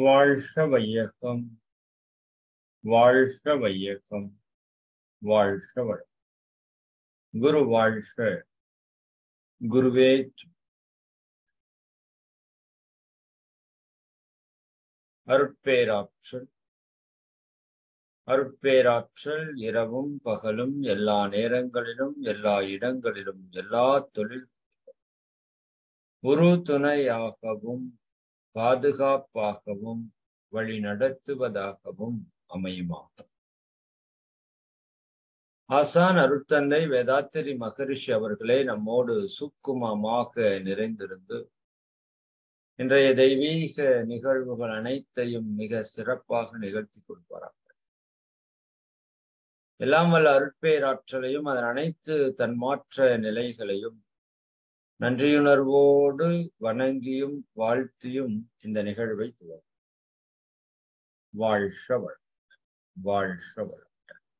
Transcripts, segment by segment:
வாழ்க வையகம், வாழ்க வையகம், வாழ்க வளம். குரு வாழ்க, குருவே அருட்பேராற்றல். அருட்பேராற்றல் இரவும் பகலும் எல்லா நேரங்களிலும் எல்லா இடங்களிலும் எல்லா தொழில் உரு துணையாகவும் பாதுகாப்பாகவும் வழி நடத்துவதாகவும் அமையுமாக. ஆசான் அருட்தந்தை வேதாத்திரி மகரிஷி அவர்களே நம்மோடு சூக்குமமாக நிறைந்திருந்து இன்றைய தெய்வீக நிகழ்வுகள் அனைத்தையும் மிக சிறப்பாக நிகழ்த்தி கொடுப்பாராக. எல்லாம் வல்ல அருட்பேராற்றலையும் அதன் அனைத்து தன்மாற்ற நிலைகளையும் நன்றியுணர்வோடு வணங்கியும் வாழ்த்தியும் இந்த நிகழ்வை துவங்கும். வாழ்க வளம், வாழ்க வளம்.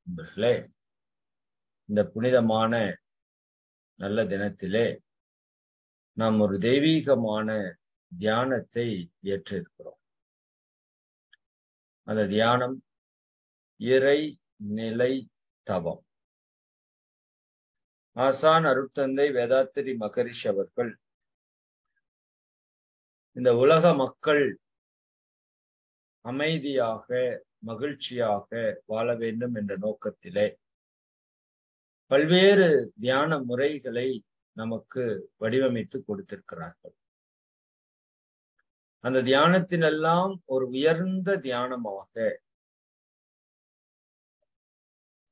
நண்பர்களே, இந்த புனிதமான நல்ல தினத்திலே நாம் ஒரு தெய்வீகமான தியானத்தை ஏற்றிருக்கிறோம். அந்த தியானம் இறை நிலை தவம். ஆசான் அருட்தந்தை வேதாத்திரி மகரிஷி அவர்கள் இந்த உலக மக்கள் அமைதியாக மகிழ்ச்சியாக வாழ வேண்டும் என்ற நோக்கத்திலே பல்வேறு தியான முறைகளை நமக்கு வடிவமைத்து கொடுத்திருக்கிறார்கள். அந்த தியானத்தினெல்லாம் ஒரு உயர்ந்த தியானமாக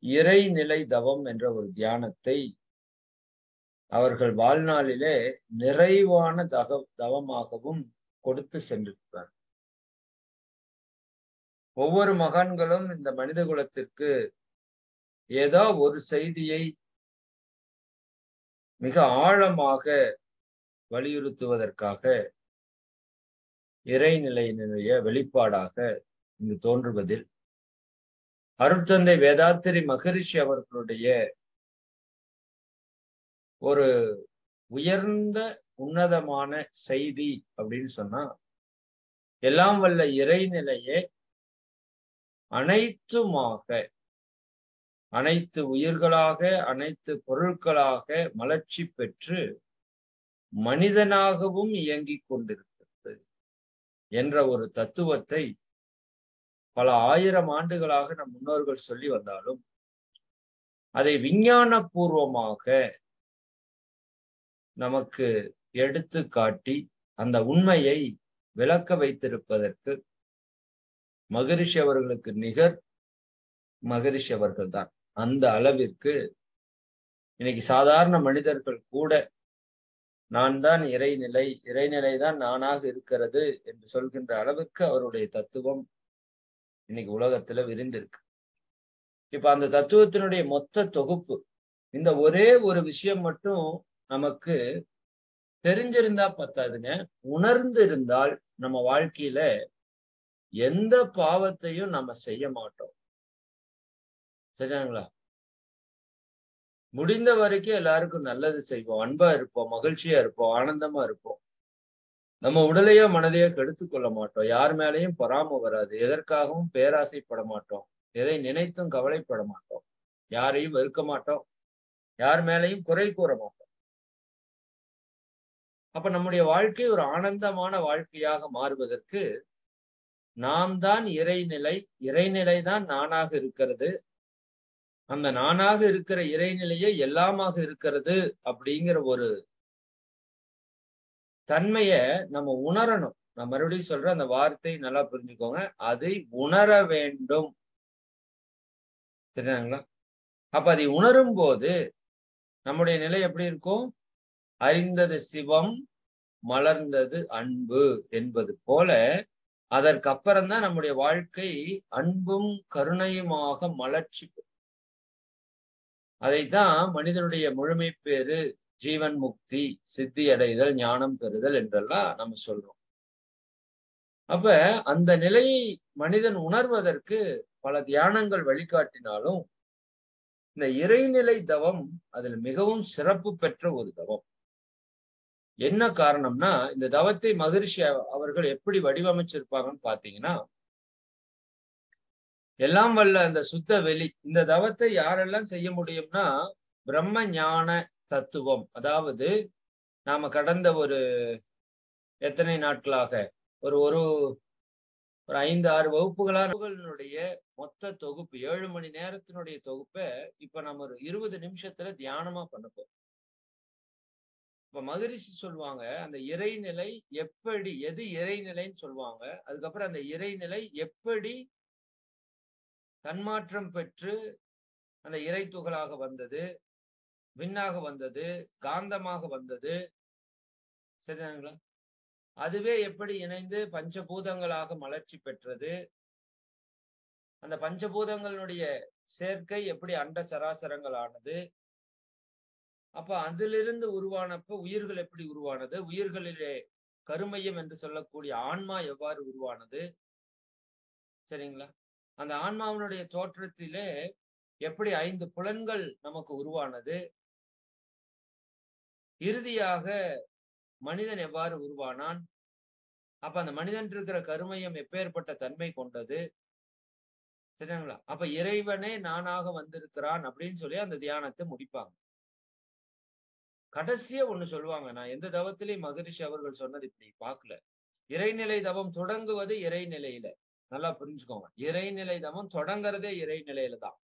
இறைநிலை தவம் என்ற ஒரு தியானத்தை அவர்கள் வாழ்நாளிலே நிறைவான தவமாகவும் கொடுத்து சென்றிருக்கிறார். ஒவ்வொரு மகான்களும் இந்த மனித குலத்திற்கு ஏதோ ஒரு செய்தியை மிக ஆழமாக வலியுறுத்துவதற்காக இறைநிலையினுடைய வெளிப்பாடாக இங்கு தோன்றுவதில் அருட்தந்தை வேதாத்திரி மகரிஷி அவர்களுடைய ஒரு உயர்ந்த உன்னதமான செய்தி அப்படின்னு சொன்னா, எல்லாம் வல்ல இறைநிலையே அனைத்துமாக அனைத்து உயிர்களாக அனைத்து பொருட்களாக மலர்ச்சி பெற்று மனிதனாகவும் இயங்கிக் கொண்டிருக்கிறது என்ற ஒரு தத்துவத்தை பல ஆயிரம் ஆண்டுகளாக நம் முன்னோர்கள் சொல்லி வந்தாலும் அதை விஞ்ஞான பூர்வமாக நமக்கு எடுத்து காட்டி அந்த உண்மையை விளக்க வைத்திருப்பதற்கு மகரிஷி அவர்களுக்கு நிகர் மகரிஷி அவர்கள் தான். அந்த அளவிற்கு இன்னைக்கு சாதாரண மனிதர்கள் கூட நான் தான் இறைநிலை, இறைநிலை தான் நானாக இருக்கிறது என்று சொல்கின்ற அளவிற்கு அவருடைய தத்துவம் இன்னைக்கு உலகத்துல விரிந்திருக்கு. இப்ப அந்த தத்துவத்தினுடைய மொத்த தொகுப்பு, இந்த ஒரே ஒரு விஷயம் மட்டும் நமக்கு தெரிஞ்சிருந்தா பத்தாதுங்க, உணர்ந்து இருந்தால் நம்ம வாழ்க்கையில எந்த பாவத்தையும் நம்ம செய்ய மாட்டோம். சரிங்களா? முடிந்த வரைக்கும் எல்லாருக்கும் நல்லது செய்வோம், அன்பா இருப்போம், மகிழ்ச்சியா இருப்போம், ஆனந்தமா இருப்போம். நம்ம உடலையோ மனதையோ கெடுத்துக் கொள்ள மாட்டோம். யார் மேலேயும் பொறாமை வராது. எதற்காகவும் பேராசைப்பட மாட்டோம். எதை நினைத்தும் கவலைப்பட மாட்டோம். யாரையும் வெறுக்க மாட்டோம். யார் மேலேயும் குறை கூற மாட்டோம். அப்ப நம்முடைய வாழ்க்கை ஒரு ஆனந்தமான வாழ்க்கையாக மாறுவதற்கு நாம் தான் இறைநிலை, இறைநிலை தான் நானாக இருக்கிறது, அந்த நானாக இருக்கிற இறைநிலையே எல்லாமாக இருக்கிறது அப்படிங்கிற ஒரு தன்மைய நம்ம உணரணும். நான் மறுபடியும் சொல்றேன், அந்த வார்த்தை நல்லா புரிஞ்சுக்கோங்க. அதை உணர வேண்டும். சரிங்களா? அப்ப அதை உணரும் போது நம்முடைய நிலை எப்படி இருக்கும்? அறிந்தது சிவம், மலர்ந்தது அன்பு என்பது போல அதற்கு அப்புறம் தான் நம்முடைய வாழ்க்கை அன்பும் கருணையுமாக மலர்ச்சி. அதைத்தான் மனிதனுடைய முழுமை பேரு, ஜீவன் முக்தி, சித்தி அடைதல், ஞானம் பெறுதல் என்றெல்லாம் நம்ம சொல்றோம். அப்ப அந்த நிலையை மனிதன் உணர்வதற்கு பல தியானங்கள் வழிகாட்டினாலும் இந்த இறைநிலை தவம் அதில் மிகவும் சிறப்பு பெற்ற ஒரு தவம். என்ன காரணம்னா, இந்த தவத்தை மகரிஷி அவர்கள் எப்படி வடிவமைச்சிருப்பாங்கன்னு பாத்தீங்கன்னா, எல்லாம் வல்ல அந்த சுத்த வெளி. இந்த தவத்தை யாரெல்லாம் செய்ய முடியும்னா, பிரம்ம ஞான தத்துவம். அதாவது நாம கடந்த ஒரு எத்தனை நாட்களாக ஒரு ஒரு ஒரு 5, 6 வகுப்புகளுடைய மொத்த தொகுப்பு 7 மணி நேரத்தினுடைய தொகுப்ப இப்ப நம்ம ஒரு 20 நிமிஷத்துல தியானமா பண்ண போறோம். இப்ப மகரிஷி சொல்லுவாங்க, அந்த இறைநிலை எப்படி, எது இறைநிலைன்னு சொல்லுவாங்க. அதுக்கப்புறம் அந்த இறைநிலை எப்படி தன்மாற்றம் பெற்று அந்த இறை துகளாக வந்தது, விண்ணாக வந்தது, காந்தமாக வந்தது. சரிங்களா? அதுவே எப்படி இணைந்து பஞ்சபூதங்களாக மலர்ச்சி பெற்றது. அந்த பஞ்சபூதங்களுடைய சேர்க்கை எப்படி அண்ட சராசரங்கள் ஆனது. அப்ப அதிலிருந்து உருவானப்ப உயிர்கள் எப்படி உருவானது, உயிர்களிலே கருமையம் என்று சொல்லக்கூடிய ஆன்மா எவ்வாறு உருவானது. சரிங்களா? அந்த ஆன்மாவினுடைய தோற்றத்திலே எப்படி 5 புலன்கள் நமக்கு உருவானது. இறுதியாக மனிதன் எவ்வாறு உருவானான். அப்ப அந்த மனிதன் இருக்கிற கருமையம் எப்பேற்பட்ட தன்மை கொண்டது. சரிங்களா? அப்ப இறைவனே நானாக வந்திருக்கிறான் அப்படின்னு சொல்லி அந்த தியானத்தை முடிப்பாங்க. கடைசியா ஒண்ணு சொல்லுவாங்க. நான் எந்த தவத்திலையும் மகரிஷி அவர்கள் சொன்னது இப்படி பார்க்கல. இறைநிலை தவம் தொடங்குவது இறைநிலையில. நல்லா புரிஞ்சுக்கோங்க. இறைநிலை தவம் தொடங்குறதே இறைநிலையில தான்.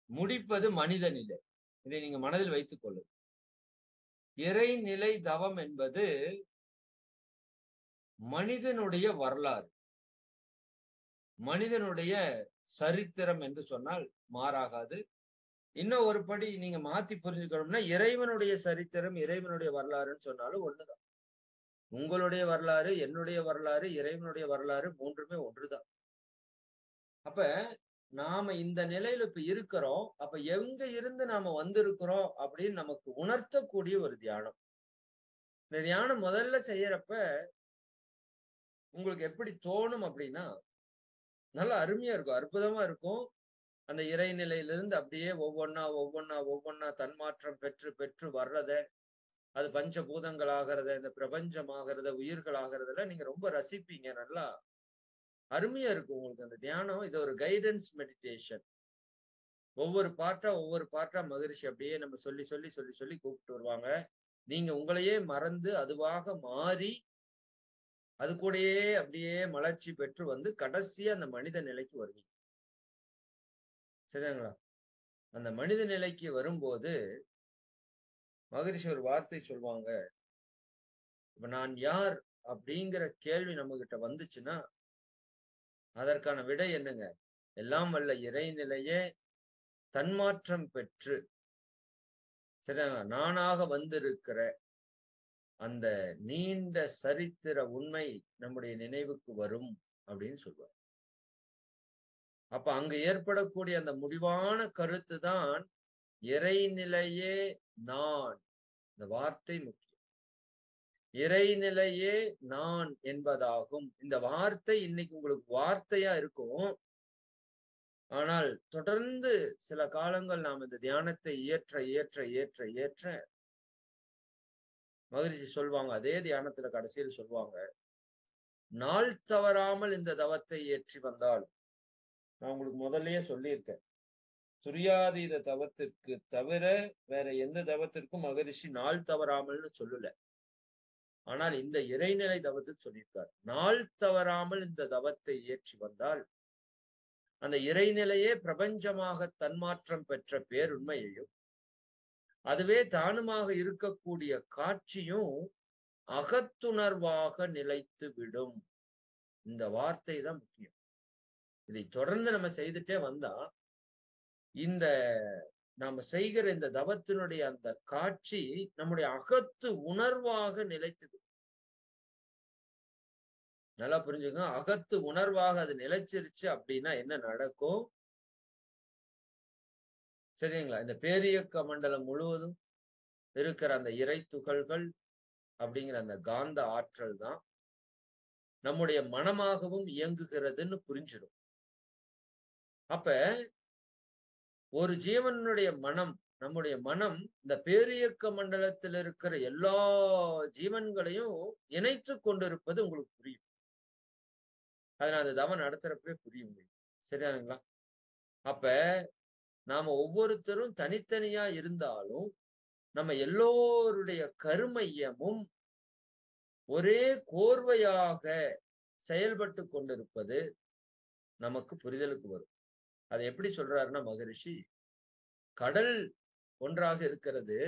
முடிப்பது மனித நிலை. இதை நீங்க மனதில் வைத்துக் கொள்ளுங்கள். இறைநிலை தவம் என்பது மனிதனுடைய வரலாறு. மனிதனுடைய சரித்திரம் என்று சொன்னால் மாறாகாது. இன்னும் ஒரு படி நீங்க மாத்தி புரிஞ்சுக்கணும்னா, இறைவனுடைய சரித்திரம், இறைவனுடைய வரலாறுன்னு சொன்னாலும் ஒண்ணுதான். உங்களுடைய வரலாறு, என்னுடைய வரலாறு, இறைவனுடைய வரலாறு 3மே ஒன்றுதான். அப்ப நாம இந்த நிலையில இப்ப இருக்கிறோம். அப்ப எங்க இருந்து நாம வந்திருக்கிறோம் அப்படின்னு நமக்கு உணர்த்தக்கூடிய ஒரு தியானம். இந்த தியானம் முதல்ல செய்யறப்ப உங்களுக்கு எப்படி தோணும் அப்படின்னா, நல்லா அருமையா இருக்கும். அற்புதமா இருக்கும். அந்த இறைநிலையிலிருந்து அப்படியே ஒவ்வொன்னா தன்மாற்றம் பெற்று பெற்று வர்றத, அது பஞ்சபூதங்கள் ஆகிறத, இந்த பிரபஞ்சம் ஆகிறத, உயிர்கள் ஆகிறதுல நீங்க ரொம்ப ரசிப்பீங்க. நல்லா அருமையா இருக்கும் உங்களுக்கு அந்த தியானம். இது ஒரு கைடன்ஸ் மெடிடேஷன். ஒவ்வொரு பார்ட்டா மகரிஷி அப்படியே நம்ம சொல்லி கூப்பிட்டு வருவாங்க. நீங்க உங்களையே மறந்து அதுவாக மாறி, அது கூடயே அப்படியே மலர்ச்சி பெற்று வந்து கடைசியா அந்த மனித நிலைக்கு வருவீங்க. சரிங்களா? அந்த மனித நிலைக்கு வரும்போது மகரிஷி ஒரு வார்த்தை சொல்லுவாங்க. இப்ப நான் யார் அப்படிங்கிற கேள்வி நம்ம கிட்ட வந்துச்சுன்னா, அதற்கான விடை என்னங்க? எல்லாம் வல்ல இறைநிலையே தன்மாற்றம் பெற்று, சரிங்களா? நானாக வந்திருக்கிற அந்த நீண்ட சரித்திர உண்மை நம்முடைய நினைவுக்கு வரும் அப்படின்னு சொல்லுவார். அப்ப அங்கு ஏற்படக்கூடிய அந்த முடிவான கருத்து தான் இறைநிலையே நான். இந்த வார்த்தை முக்கியம். இறைநிலையே நான் என்பதாகும். இந்த வார்த்தை இன்னைக்கு உங்களுக்கு வார்த்தையா இருக்கும். ஆனால் தொடர்ந்து சில காலங்கள் நாம் இந்த தியானத்தை ஏற்ற மகரிஷி சொல்வாங்க. அதே தியானத்துல கடைசியில் சொல்வாங்க. நாள் தவறாமல் இந்த தவத்தை ஏற்றி வந்தால், நான் உங்களுக்கு முதல்லயே சொல்லியிருக்கேன். துரியாதீத தவத்திற்கு தவிர வேற எந்த தவத்திற்கும் மகரிஷி நாள் தவறாமல்னு சொல்லல. ஆனால் இந்த இறைநிலை தவத்துக்கு சொல்லியிருக்கார். நாள் தவறாமல் இந்த தவத்தை ஏற்றி வந்தால், அந்த இறைநிலையே பிரபஞ்சமாக தன்மாற்றம் பெற்ற பேருண்மையையும், அதுவே தானுமாக இருக்கக்கூடிய காட்சியும் அகத்துணர்வாக நிலைத்து விடும். இந்த வார்த்தை தான் முக்கியம். இதை தொடர்ந்து நம்ம செய்துட்டே வந்தா, இந்த நாம செய்கிற இந்த தவத்தினுடைய அந்த காட்சி நம்முடைய அகத்து உணர்வாக நிலைத்து விடும். நல்லா புரிஞ்சுங்க. அகத்து உணர்வாக அது நிலைச்சிருச்சு அப்படின்னா என்ன நடக்கும்? சரிங்களா? இந்த பேரியக்க மண்டலம் முழுவதும் இருக்கிற அந்த இறை துகள்கள் அப்படிங்கிற அந்த காந்த ஆற்றல் தான் நம்முடைய மனமாகவும் இயங்குகிறதுன்னு புரிஞ்சிடும். அப்ப ஒரு ஜீவனுடைய மனம் நம்முடைய மனம் இந்த பேரியக்க மண்டலத்தில் இருக்கிற எல்லா ஜீவன்களையும் இணைத்து கொண்டிருப்பது உங்களுக்கு புரியும். அதனால அந்த தவம் நடத்துறப்பவே புரியும் உங்களுக்கு. சரியானுங்களா? அப்ப நாம ஒவ்வொருத்தரும் தனித்தனியா இருந்தாலும் நம்ம எல்லோருடைய கருமையமும் ஒரே கோர்வையாக செயல்பட்டு கொண்டிருப்பது நமக்கு புரிதலுக்கு வரும். அதை எப்படி சொல்றாருன்னா மகரிஷி, கடல் ஒன்றாக இருக்கிறது,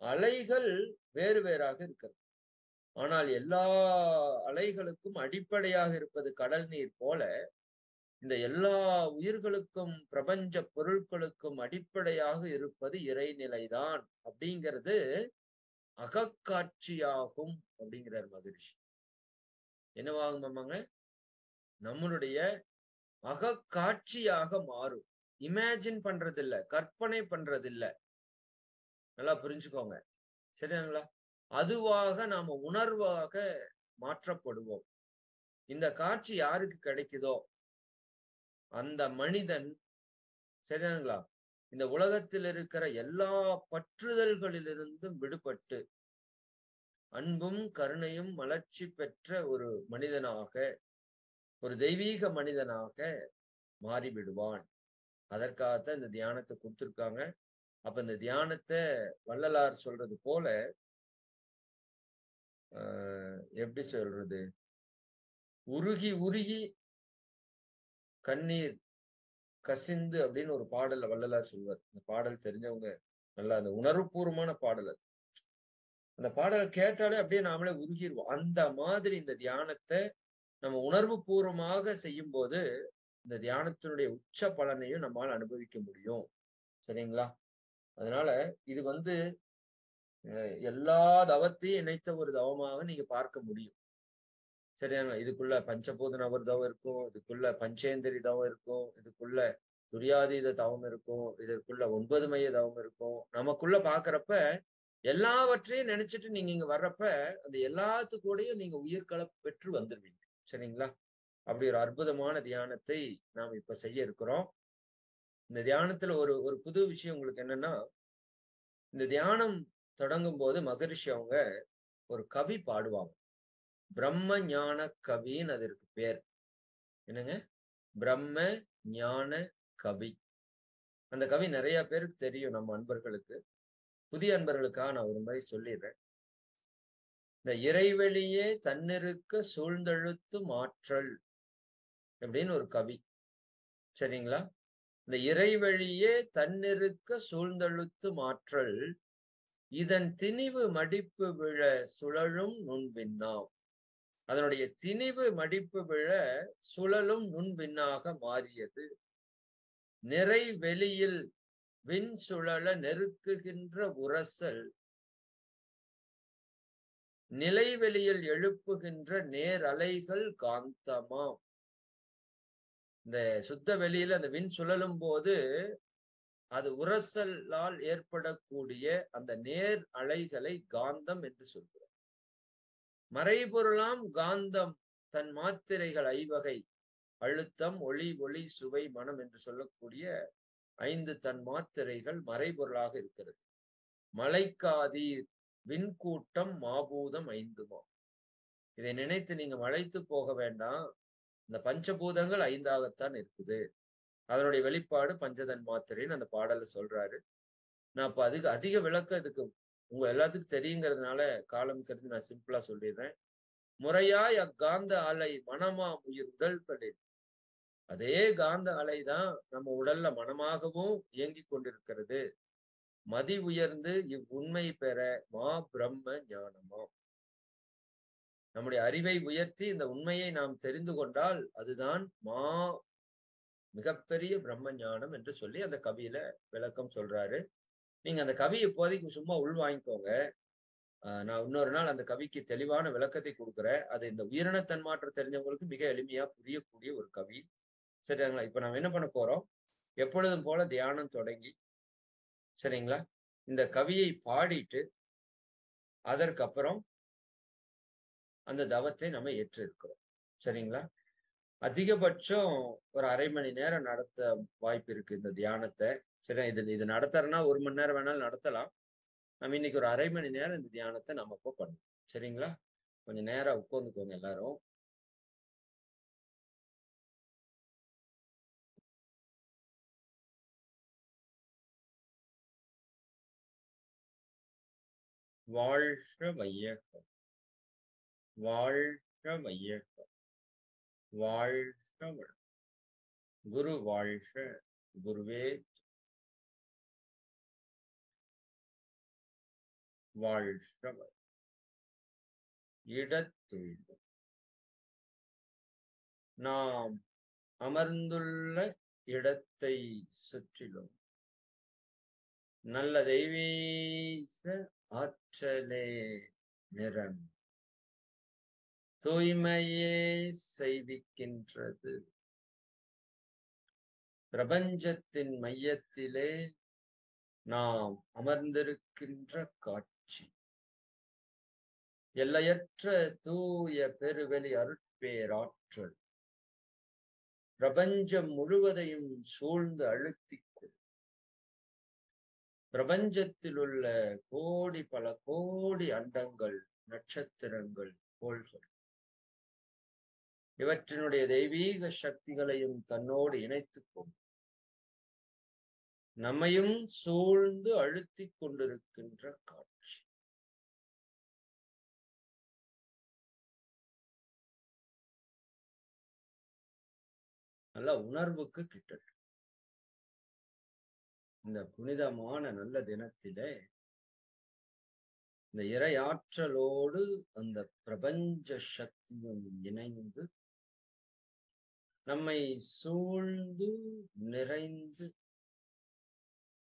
அலைகள் வேறு வேறாக இருக்கிறது. ஆனால் எல்லா அலைகளுக்கும் அடிப்படையாக இருப்பது கடல் நீர் போல, இந்த எல்லா உயிர்களுக்கும் பிரபஞ்ச பொருட்களுக்கும் அடிப்படையாக இருப்பது இறைநிலைதான் அப்படிங்கிறது அகக்காட்சியாகும் அப்படிங்கிறார் மகரிஷி. என்னவாகும் அம்மாங்க? நம்மளுடைய அகக்காட்சியாக மாறும். இமேஜின் பண்றது இல்ல, கற்பனை பண்றது இல்ல. நல்லா புரிஞ்சுக்கோங்க. சரியாங்களா? அதுவாக நாம உணர்வாக மாற்றப்படுவோம். இந்த காட்சி யாருக்கு கிடைக்குதோ அந்த மனிதன், சரியாங்களா, இந்த உலகத்தில் இருக்கிற எல்லா பற்றுதல்களிலிருந்தும் விடுபட்டு அன்பும் கருணையும் மலர்ச்சி பெற்ற ஒரு மனிதனாக, ஒரு தெய்வீக மனிதனாக மாறிவிடுவான். அதற்காகத்தான் இந்த தியானத்தை கொடுத்திருக்காங்க. அப்ப இந்த தியானத்தை வள்ளலார் சொல்றது போல எப்படி சொல்றது, உருகி உருகி கண்ணீர் கசிந்து அப்படின்னு ஒரு பாடல்ல வள்ளலார் சொல்வார். இந்த பாடல் தெரிஞ்சவங்க நல்லா, அந்த உணர்வுபூர்வமான பாடல் அது. அந்த பாடலை கேட்டாலே அப்படியே நாமளே உருகிடுவோம். அந்த மாதிரி இந்த தியானத்தை நம்ம உணர்வு பூர்வமாக செய்யும் போது இந்த தியானத்தினுடைய உச்ச பலனையும் நம்மால் அனுபவிக்க முடியும். சரிங்களா? அதனால இது எல்லா தவத்தையும் இணைத்த ஒரு தவமாக நீங்க பார்க்க முடியும். சரியாங்களா? இதுக்குள்ள பஞ்சபூத நபர் தவம் இருக்கும், இதுக்குள்ள பஞ்சேந்திரி தவம் இருக்கும், இதுக்குள்ள துரியாதீத தவம் இருக்கும், இதற்குள்ள 9 மைய தவம் இருக்கும். நமக்குள்ள பாக்குறப்ப எல்லாவற்றையும் நினைச்சிட்டு நீங்க இங்க வர்றப்ப அந்த எல்லாத்துக்கூடயும் நீங்க உயிர்களை பெற்று வந்துருவீங்க. சரிங்களா? அப்படி ஒரு அற்புதமான தியானத்தை நாம் இப்ப செய்ய இருக்கிறோம். இந்த தியானத்துல ஒரு ஒரு புது விஷயம் உங்களுக்கு என்னன்னா, இந்த தியானம் தொடங்கும் போது மகரிஷி அவங்க ஒரு கவி பாடுவாங்க. பிரம்ம ஞான கவின்னு அதற்கு பேர். என்னங்க? பிரம்ம ஞான கவி. அந்த கவி நிறைய பேருக்கு தெரியும், நம்ம அன்பர்களுக்கு. புதிய அன்பர்களுக்காக நான் ஒரு முறை சொல்லிடுறேன். இந்த இறைவெளியே தன்னிருக்க சூழ்ந்தெழுத்து மாற்றல் அப்படின்னு ஒரு கவி. சரிங்களா? இந்த இறைவழியே தன்னிருக்க சூழ்ந்தெழுத்து மாற்றல், இதன் திணிவு மடிப்பு விழ சுழலும் நுண்விண்ணாம். அதனுடைய திணிவு மடிப்பு விழ சுழலும் நுண்விண்ணாக மாறியது. நிறை வெளியில் விண் சுழல நெருக்குகின்ற உரசல், நிலைவெளியில் எழுப்புகின்ற நேர் அலைகள் காந்தமாம். இந்த சுத்த வெளியில அந்த விண் சுழலும் போது அது உரசலால் ஏற்படக்கூடிய அந்த நேர் அலைகளை காந்தம் என்று சொல்கிறோம். மறைபொருளாம் காந்தம் தன் மாத்திரைகள் ஐவகை, அழுத்தம், ஒளி, ஒளி, சுவை, மனம் என்று சொல்லக்கூடிய 5 தன் மாத்திரைகள் மறைபொருளாக இருக்கிறது. மலைக்காதீர் விண்கூட்டம் மாபூதம் 5மாம். இதை நினைத்து நீங்க மலைத்து போக வேண்டாம். இந்த பஞ்சபூதங்கள் 5ஆகத்தான் இருக்குது. அதனுடைய வெளிப்பாடு பஞ்சதன் மாத்திரைன்னு அந்த பாடல சொல்றாரு. நான் இப்ப அதிக விளக்கம் இதுக்கு உங்க எல்லாத்துக்கும் தெரியுங்கிறதுனால காலம் கருதி நான் சிம்பிளா சொல்லிடுறேன். முறையாய் அக்காந்த அலை மனமா உயிர் உடல்களில், அதே காந்த அலை தான் நம்ம உடல்ல மனமாகவும் இயங்கிக் கொண்டிருக்கிறது. மதி உயர்ந்து இவ்வுண்மை பெற மா பிரம்ம ஞானமா. நம்முடைய அறிவை உயர்த்தி இந்த உண்மையை நாம் தெரிந்து கொண்டால் அதுதான் மிகப்பெரிய பிரம்ம ஞானம் என்று சொல்லி அந்த கவியில விளக்கம் சொல்றாரு. நீங்க அந்த கவியை இப்போதைக்கு சும்மா உள் வாங்கிக்கோங்க. நான் இன்னொரு நாள் அந்த கவிக்கு தெளிவான விளக்கத்தை கொடுக்குறேன். அது இந்த உயிரின தன்மாற்றம் தெரிஞ்சவங்களுக்கு மிக எளிமையா புரியக்கூடிய ஒரு கவி. சரிங்களா? இப்ப நம்ம என்ன பண்ண போறோம்? எப்பொழுதும் போல தியானம் தொடங்கி, சரிங்களா, இந்த கவியை பாடிட்டு அதற்கப்புறம் அந்த தவத்தை நம்ம ஏற்றிருக்கிறோம். சரிங்களா? அதிகபட்சம் ஒரு 1/2 மணி நேரம் நடத்த வாய்ப்பு இருக்கு இந்த தியானத்தை. சரி, இது நடத்துறேன்னா 1 மணி நேரம் வேணாலும் நடத்தலாம். நம்ம இன்னைக்கு ஒரு 1/2 மணி நேரம் இந்த தியானத்தை நம்ம இப்போ பண்ணுவோம். சரிங்களா? கொஞ்சம் நேரா உட்கார்ந்துக்கோங்க எல்லாரும். வாழ்க வையகம், வாழ்க வையகம், வாழ்க வளம். குரு வாழ்க, குருவே வாழ்க வளம். இடத்தொழில் நாம் அமர்ந்துள்ள இடத்தை சுற்றிலும் நல்ல தெய்வீக ஆற்றலே நிறம் தூய்மையே செய்விக்கின்றது. பிரபஞ்சத்தின் மையத்திலே நாம் அமர்ந்திருக்கின்ற காட்சி எல்லையற்ற தூய பெருவெளி அருட்பேராற்றல் பிரபஞ்சம் முழுவதையும் சூழ்ந்து அழுத்திக் கொள். பிரபஞ்சத்தில் உள்ள கோடி பல கோடி அண்டங்கள், நட்சத்திரங்கள், கோள்கள் இவற்றினுடைய தெய்வீக சக்திகளையும் தன்னோடு இணைத்துக் கொண்டு நம்மையும் சூழ்ந்து அழுத்திக் கொண்டிருக்கின்ற காட்சி. நல்ல உணர்வுக்கு கிட்டது. இந்த புனிதமான நல்ல தினத்திலே இந்த இறை ஆற்றலோடு அந்த பிரபஞ்ச சக்தியும் இணைந்து நம்மை சூழ்ந்து நிறைந்து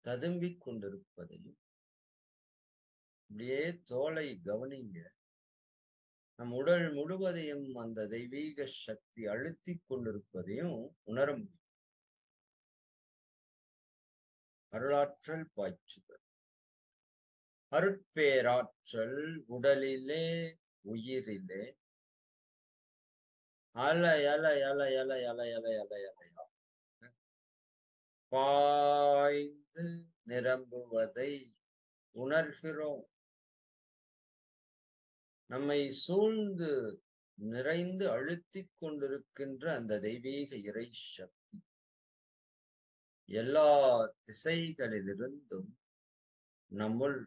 ததும்பிக் கொண்டிருப்பதையும், அப்படியே தோளை கவனிங்க, நம் உடல் முழுவதையும் அந்த தெய்வீக சக்தி அழுத்திக் கொண்டிருப்பதையும் உணர முடியும். அருளாற்றல் பாய்ச்சுதல், அருட்பேராற்றல் உடலிலே உயிரிலே அலை அலை அலை அலை அலை அலை அலை அலையா பாய்ந்து நிரம்புவதை உணர்கிறோம். நம்மை சூழ்ந்து நிறைந்து அழுத்திக் கொண்டிருக்கின்ற அந்த தெய்வீக இறை சக்தி எல்லா திசைகளிலிருந்தும் நம்முள்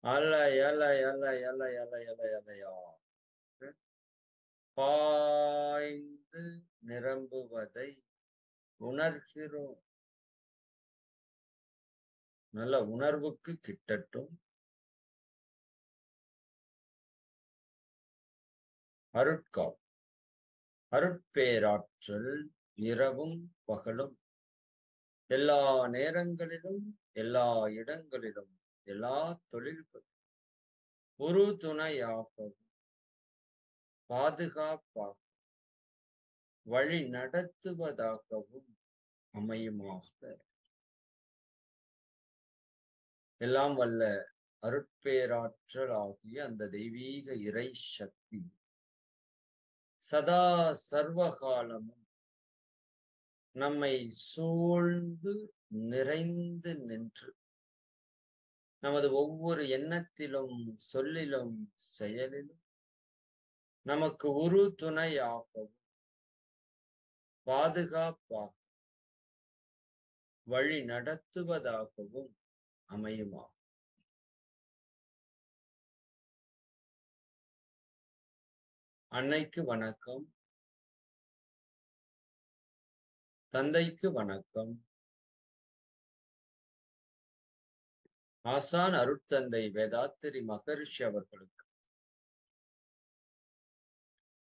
அலை அலை அலை அலை அலை அலை அலையா பாய்ந்து நிரம்புவதை உணர்கிறோம். நல்ல உணர்வுக்கு கிட்டட்டும். அருட்கால், அருட்பேராற்றல் இரவும் பகலும் எல்லா நேரங்களிலும் எல்லா இடங்களிலும் எல்லா தொழில்களும் ஒரு துணையாகவும் பாதுகாப்பாக வழி நடத்துவதாகவும் அமையுமாக. எல்லாம் வல்ல அருட்பேராற்றல் ஆகிய அந்த தெய்வீக இறை சக்தி சதா சர்வகாலமும் நம்மை சூழ்ந்து நிறைந்து நின்று நமது ஒவ்வொரு எண்ணத்திலும் சொல்லிலும் செயலிலும் நமக்கு ஒரு துணையாகவும் பாதுகாப்பாக வழி நடத்துவதாகவும் அமையுமா. அன்னைக்கு வணக்கம், தந்தைக்கு வணக்கம், ஆசான் அருட்தந்தை வேதாத்திரி மகரிஷி அவர்களுக்கு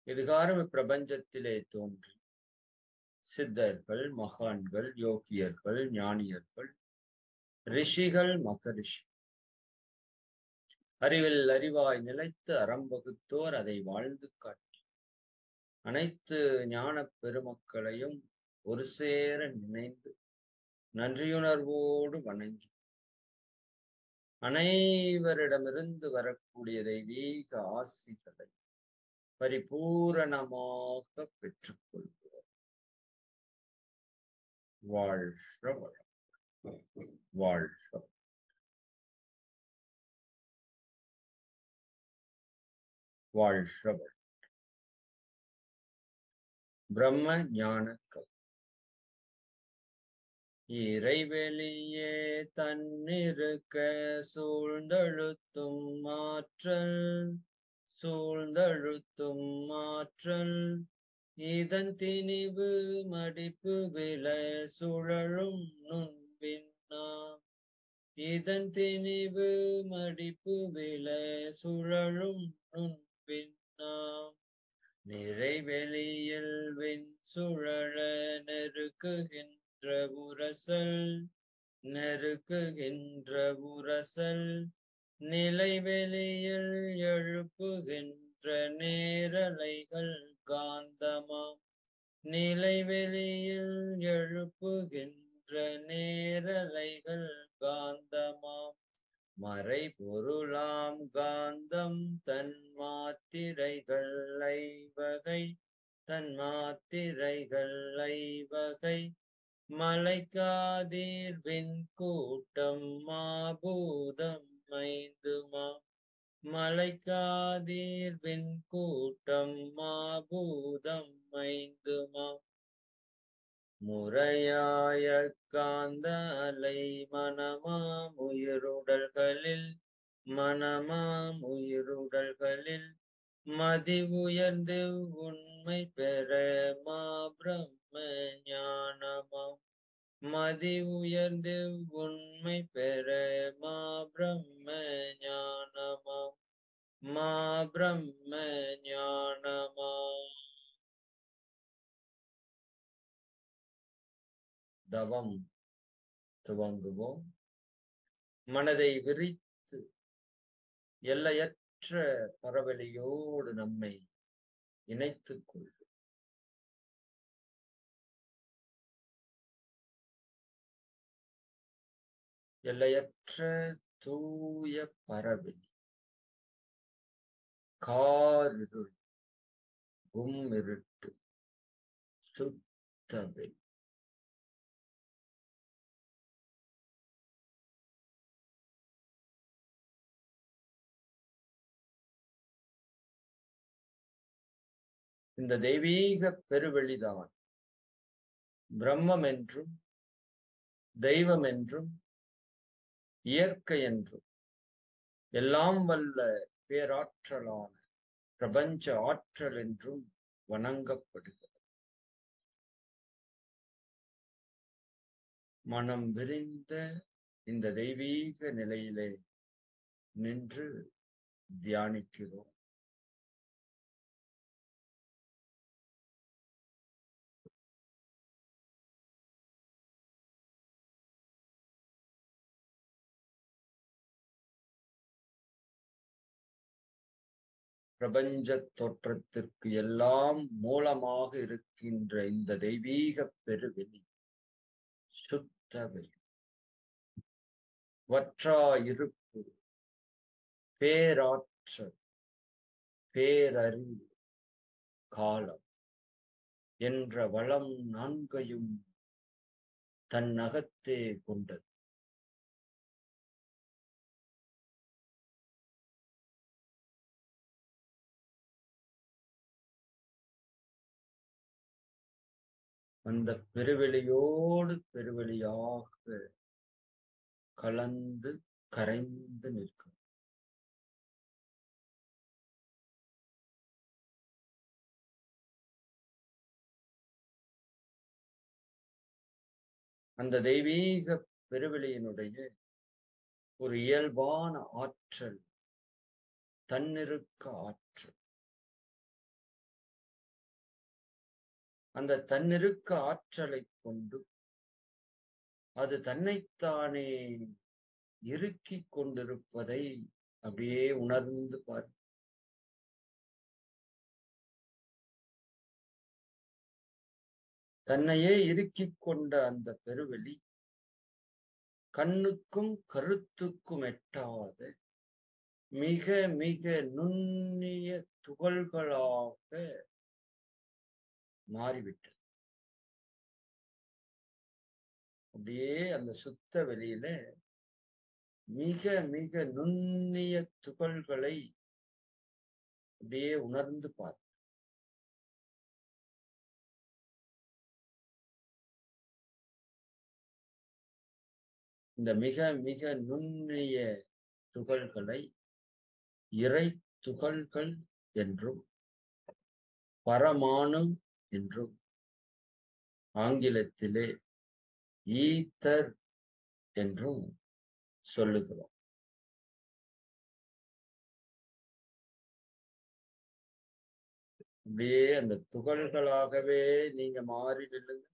இதுகாரம் பிரபஞ்சத்திலே தோன்றி சித்தர்கள், மகான்கள், யோகியர்கள், ஞானியர்கள், ரிஷிகள், மகரிஷி அறிவில் அறிவாய் நிலைத்து அறம்பகுத்தோர் அதை வாழ்ந்து காட்டி அனைத்து ஞான பெருமக்களையும் ஒரு சேர நினைந்து நன்றியுணர்வோடு வணங்கி அனைவரிடமிருந்து வரக்கூடிய தெய்வீக ஆசிகளை பரிபூரணமாக பெற்றுக்கொள்கிறோம். வாழ்க வளம். வாழ்க. வாழ்க. பிரம்ம ஞான இறைவெளியே தன்னிருக்க சூழ்ந்தழுத்தும் ஆற்றல் இதன் திணிவு மடிப்பு வில சுழலும் நுண்பின்னா இதன் திணிவு மடிப்பு வில சுழலும் நுண்பின்னா நிறைவெளியில் விண் சுழல நெருக்குகின்ற உரசல் நிலைவெளியில் எழுப்புகின்ற நேரலைகள் காந்தமாம் நிலைவெளியில் எழுப்புகின்ற நேரலைகள் காந்தமாம் மறை பொருளாம் காந்தம் தன் மாத்திரைகள் ஐவகை மலைக்காதீர்வின் கூட்டம் மாபூதம் ஐந்துமாம் மலைக்காதீர்வின் கூட்டம் மாபூதம் ஐந்துமாம் முறையாய காந்த அலை மனமாம் உயிருடல்களில் மதி உயர்ந்து உண்மை பெற மா பிரம்ம ஞானமாம் மதி உயர்ந்து உண்மை பெற மா பிரம்ம ஞானமாம் மா பிரம்ம ஞானமாம். தவம் துவங்குவோம். மனதை விரித்து எல்லையற்ற பரவெளியோடு நம்மை இணைத்துக் கொள்வோம். எல்லையற்ற தூய பரவெளி, காரிருள், இருட்டு, சுத்தவெளி. இந்த தெய்வீக பெருவெளிதான் பிரம்மம் என்றும் தெய்வம் என்றும் இயற்கை என்றும் எல்லாம் வல்ல பேராற்றலான பிரபஞ்ச ஆற்றல் என்றும் வணங்கப்படுகிறது. மனம் விரிந்த இந்த தெய்வீக நிலையிலே நின்று தியானிக்கிறோம். பிரபஞ்ச தோற்றத்திற்கு எல்லாம் மூலமாக இருக்கின்ற இந்த தெய்வீக பெருவெளி, சுத்தவெளி, வற்றாயிருப்பு, பேராற்றல், பேரறிவு, காலம் என்ற வளம் நான்கையும் தன் அகத்தே கொண்டது. அந்த பெருவெளியோடு பெருவெளியாக கலந்து கரைந்து நிற்கும். அந்த தெய்வீக பெருவெளியினுடைய ஒரு இயல்பான ஆற்றல், தன்னிருக்க ஆற்றல். அந்த தன்னிருக்க ஆற்றலை கொண்டு அது தன்னைத்தானே இறுக்கிக் கொண்டிருப்பதை அப்படியே உணர்ந்து பார். தன்னையே இறுக்கிக் கொண்ட அந்த பெருவெளி கண்ணுக்கும் கருத்துக்கும் எட்டாத மிக மிக நுண்ணிய துகள்களாக மாறிவிட்டது. அப்படியே அந்த சுத்த வெளியில மிக மிக நுண்ணிய துகள்களை அப்படியே உணர்ந்து பார். இந்த மிக மிக நுண்ணிய துகள்களை இறை துகள்கள் என்றும் பரமாணு என்றும் ஆங்கிலத்திலே ஈத்தர் என்றும் சொல்லுகிறோம். அப்படியே அந்த துகள்களாகவே நீங்க மாறி நில்லுங்க.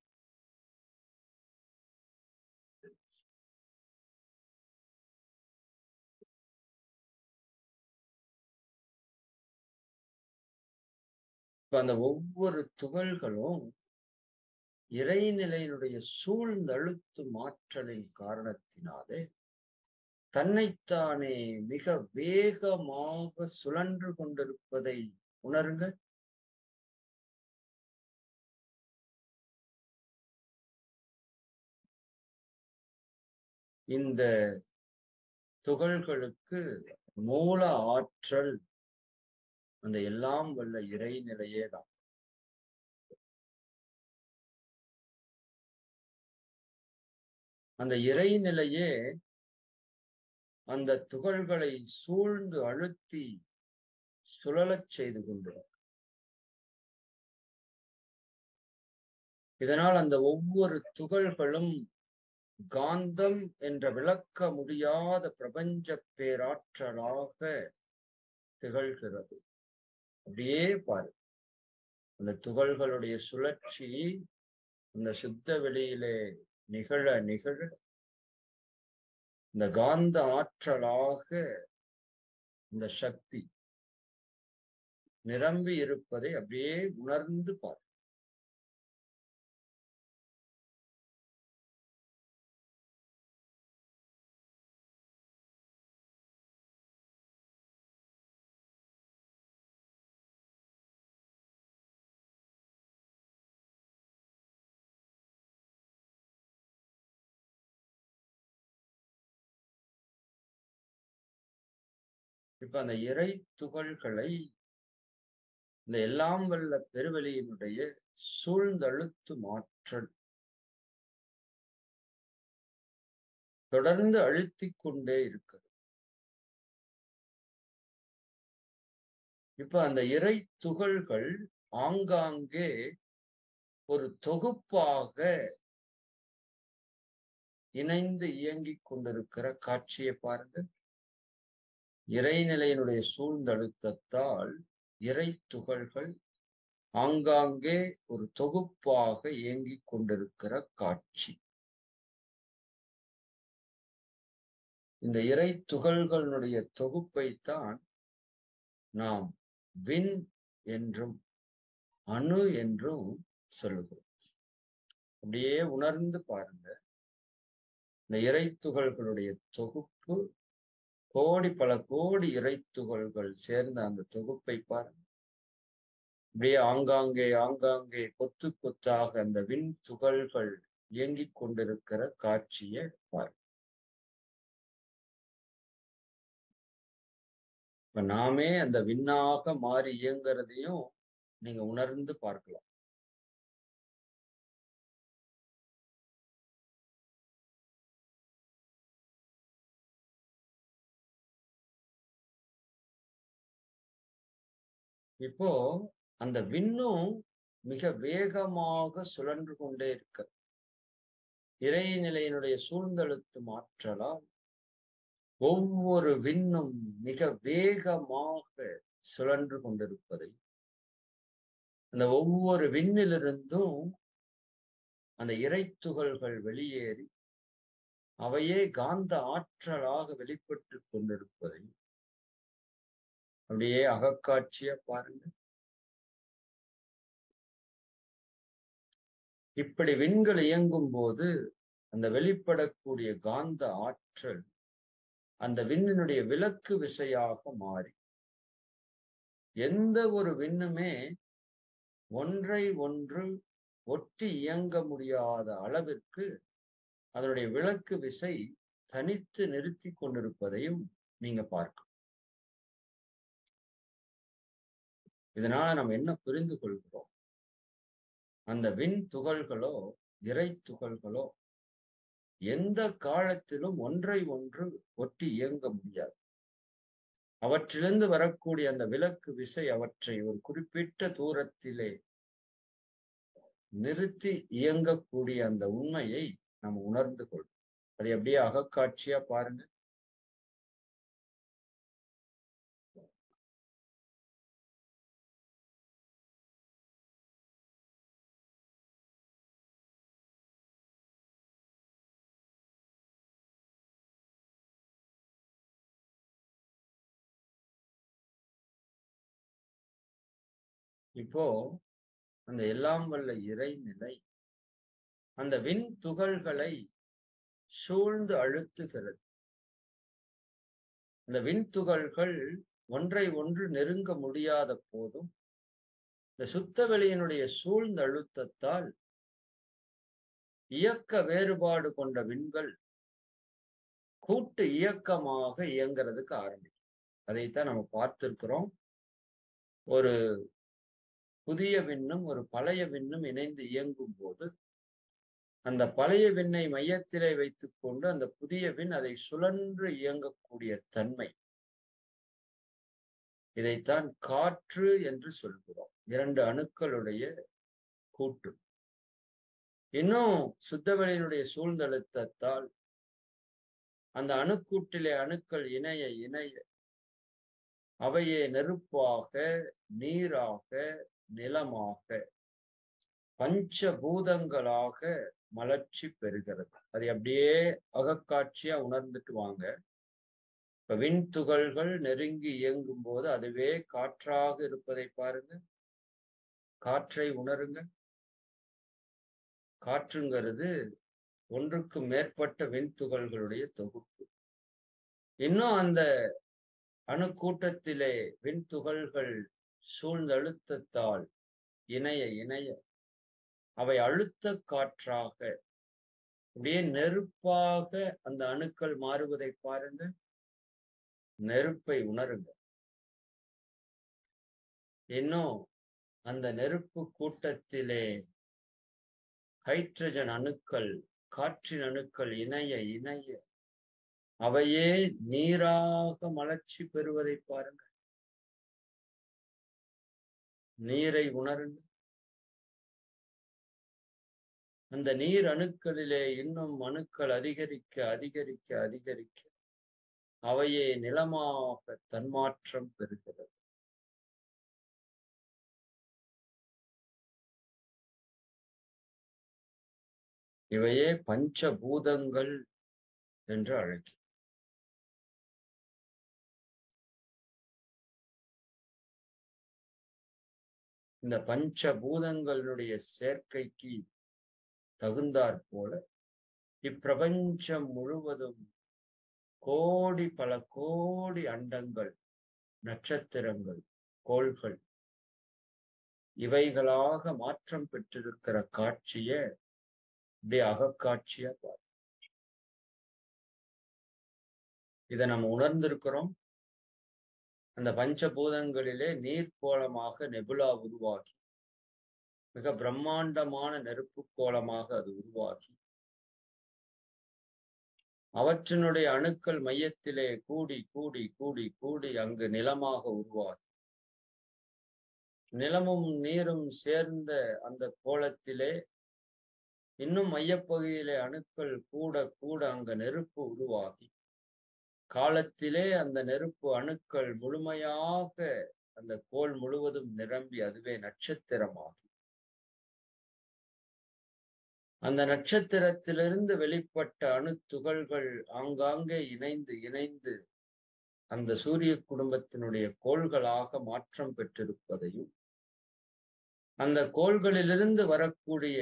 இப்ப அந்த ஒவ்வொரு துகள்களும் இறைநிலையினுடைய சூழ்ந்தழுத்தும் ஆற்றலின் காரணத்தினாலே தன்னைத்தானே மிக வேகமாக சுழன்று கொண்டிருப்பதை உணருங்க. இந்த துகள்களுக்கு மூல ஆற்றல் அந்த எல்லாம் வல்ல இறைநிலையே தான். அந்த இறைநிலையே அந்த துகள்களை சூழ்ந்து அழுத்தி சுழலச் செய்து கொண்டிருக்கும். இதனால் அந்த ஒவ்வொரு துகள்களும் காந்தம் என்ற விளக்க முடியாத பிரபஞ்ச பேராற்றலாக திகழ்கிறது. அப்படியே பாரு, அந்த துகள்களுடைய சுழற்சி அந்த சுத்த வெளியிலே நிகழ நிகழ இந்த காந்த ஆற்றலாக இந்த சக்தி நிரம்பி இருப்பதை அப்படியே உணர்ந்து பாரு. இப்ப அந்த இறை துகள்களை இந்த எல்லாம் வல்ல பெருவெளியினுடைய சூழ்ந்தழுத்தும் ஆற்றல் தொடர்ந்து அழுத்திக் கொண்டே இருக்கிறது. இப்ப அந்த இறை துகள்கள் ஆங்காங்கே ஒரு தொகுப்பாக இணைந்து இயங்கிக் கொண்டிருக்கிற காட்சியை பாருங்க. இறைநிலையினுடைய சூழ்ந்தழுத்தத்தால் இறை துகள்கள் ஆங்காங்கே ஒரு தொகுப்பாக இயங்கிக் கொண்டிருக்கிற காட்சி. இந்த இறை துகள்களுடைய தொகுப்பைத்தான் நாம் விண் என்றும் அணு என்றும் சொல்லுகிறோம். அப்படியே உணர்ந்து பாருங்க, இந்த இறை துகள்களுடைய தொகுப்பு கோடி பல கோடி இறை துகள்கள் சேர்ந்த அந்த தொகுப்பை பாருங்க. அப்படியே ஆங்காங்கே ஆங்காங்கே கொத்து கொத்தாக அந்த விண் துகள்கள் இயங்கிக் கொண்டிருக்கிற காட்சியை பாருங்க. இப்ப நாமே அந்த விண்ணாக மாறி இயங்குறதையும் நீங்க உணர்ந்து பார்க்கலாம். இப்போ அந்த விண்ணும் மிக வேகமாக சுழன்று கொண்டே இருக்க இறைநிலையினுடைய சூழ்ந்தழுத்தும் ஆற்றலால் ஒவ்வொரு விண்ணும் மிக வேகமாக சுழன்று கொண்டிருப்பதை, அந்த ஒவ்வொரு விண்ணிலிருந்தும் அந்த இறை துகள்கள் வெளியேறி அவையே காந்த ஆற்றலாக வெளிப்பட்டு கொண்டிருப்பதை அப்படியே அகக்காட்சியா பாருங்க. இப்படி விண்கள் இயங்கும் போது அந்த வெளிப்படக்கூடிய காந்த ஆற்றல் அந்த விண்ணினுடைய விலக்கு விசையாக மாறி எந்த ஒரு விண்ணுமே ஒன்றை ஒன்று ஒட்டி இயங்க முடியாத அளவிற்கு அதனுடைய விளக்கு விசை தனித்து நிறுத்தி கொண்டிருப்பதையும் நீங்க பார்க்கலாம். இதனால நம்ம என்ன புரிந்து கொள்கிறோம்? அந்த விண் துகள்களோ இறை துகள்களோ எந்த காலத்திலும் ஒன்றை ஒன்று ஒட்டி இயங்க முடியாது. அவற்றிலிருந்து வரக்கூடிய அந்த விளக்கு விசை அவற்றை ஒரு குறிப்பிட்ட தூரத்திலே நிறுத்தி இயங்கக்கூடிய அந்த உண்மையை நம்ம உணர்ந்து கொள்வோம். அது அப்படியே அகக்காட்சியா பாருங்க. இப்போ அந்த எல்லாம் வல்ல இறைநிலை அந்த விண் துகள்களை சூழ்ந்து அழுத்துகிறது. இந்த விண்துகள்கள் ஒன்றை ஒன்று நெருங்க முடியாத போதும் இந்த சுத்த வெளியினுடைய சூழ்ந்த அழுத்தத்தால் இயக்க வேறுபாடு கொண்ட விண்கள் கூட்டு இயக்கமாக இயங்குறதுக்கு ஆரம்பிக்கும். அதைத்தான் நம்ம பார்த்திருக்கிறோம். ஒரு புதிய விண்ணும் ஒரு பழைய விண்ணும் இணைந்து இயங்கும் போது அந்த பழைய விண்ணை மையத்திலே வைத்துக் கொண்டு அந்த புதிய விண் அதை சுழன்று இயங்கக்கூடிய தன்மை, இதைத்தான் காற்று என்று சொல்கிறோம். இரண்டு அணுக்களுடைய கூட்டு. இன்னும் சுத்தவெளியினுடைய சூழ்ந்தழுத்தத்தால் அந்த அணுக்கூட்டிலே அணுக்கள் இணைய இணைய அவையே நெருப்பாக, நீராக, நிலமாக, பஞ்சபூதங்களாக மலர்ச்சி பெறுகிறது. அதை அப்படியே அகக்காட்சியா உணர்ந்துட்டு வாங்க. இப்ப விண்துகள்கள் நெருங்கி இயங்கும் போது அதுவே காற்றாக இருப்பதை பாருங்க. காற்றை உணருங்க. காற்றுங்கிறது ஒன்றுக்கு மேற்பட்ட விண்துகள்களுடைய தொகுப்பு. இன்னும் அந்த அணுக்கூட்டத்திலே விண்துகள்கள் சூழ்ந்த அழுத்தத்தால் இணைய இணைய அவை அழுத்த காற்றாக அப்படியே நெருப்பாக அந்த அணுக்கள் மாறுவதை பாருங்க. நெருப்பை உணருங்க. இன்னும் அந்த நெருப்பு கூட்டத்திலே ஹைட்ரஜன் அணுக்கள், காற்றின் அணுக்கள் இணைய இணைய அவையே நீராக மலர்ச்சி பெறுவதை பாருங்க. நீரை உணருங்க. அந்த நீர் அணுக்களிலே இன்னும் அணுக்கள் அதிகரிக்க அதிகரிக்க அதிகரிக்க அவையே நிலமாக தன்மாற்றம் பெறுகிறது. இவையே பஞ்சபூதங்கள் என்று அழைக்கிறோம். இந்த பஞ்சபூதங்களுடைய சேர்க்கைக்கு தகுந்தாற் போல இப்பிரபஞ்சம் முழுவதும் கோடி பல கோடி அண்டங்கள், நட்சத்திரங்கள், கோள்கள் இவைகளாக மாற்றம் பெற்றிருக்கிற காட்சிய இப்படி அகக்காட்சியா பாரு. இதை நம்ம உணர்ந்திருக்கிறோம். அந்த பஞ்சபூதங்களிலே நீர்க்கோளமாக நெபுலா உருவாகி மிக பிரம்மாண்டமான நெருப்பு கோலமாக அது உருவாகி அவற்றினுடைய அணுக்கள் மையத்திலே கூடி கூடி கூடி கூடி அங்கு நிலமாக உருவாகி நிலமும் நீரும் சேர்ந்த அந்த கோலத்திலே இன்னும் மையப்பகுதியிலே அணுக்கள் கூட கூட அங்க நெருப்பு உருவாகி காலத்திலே அந்த நெருப்பு அணுக்கள் முழுமையாக அந்த கோள் முழுவதும் நிரம்பி அதுவே நட்சத்திரமாகி அந்த நட்சத்திரத்திலிருந்து வெளிப்பட்ட அணு துகள்கள் ஆங்காங்கே இணைந்து இணைந்து அந்த சூரிய குடும்பத்தினுடைய கோள்களாக மாற்றம் பெற்றிருப்பதையும் அந்த கோள்களிலிருந்து வரக்கூடிய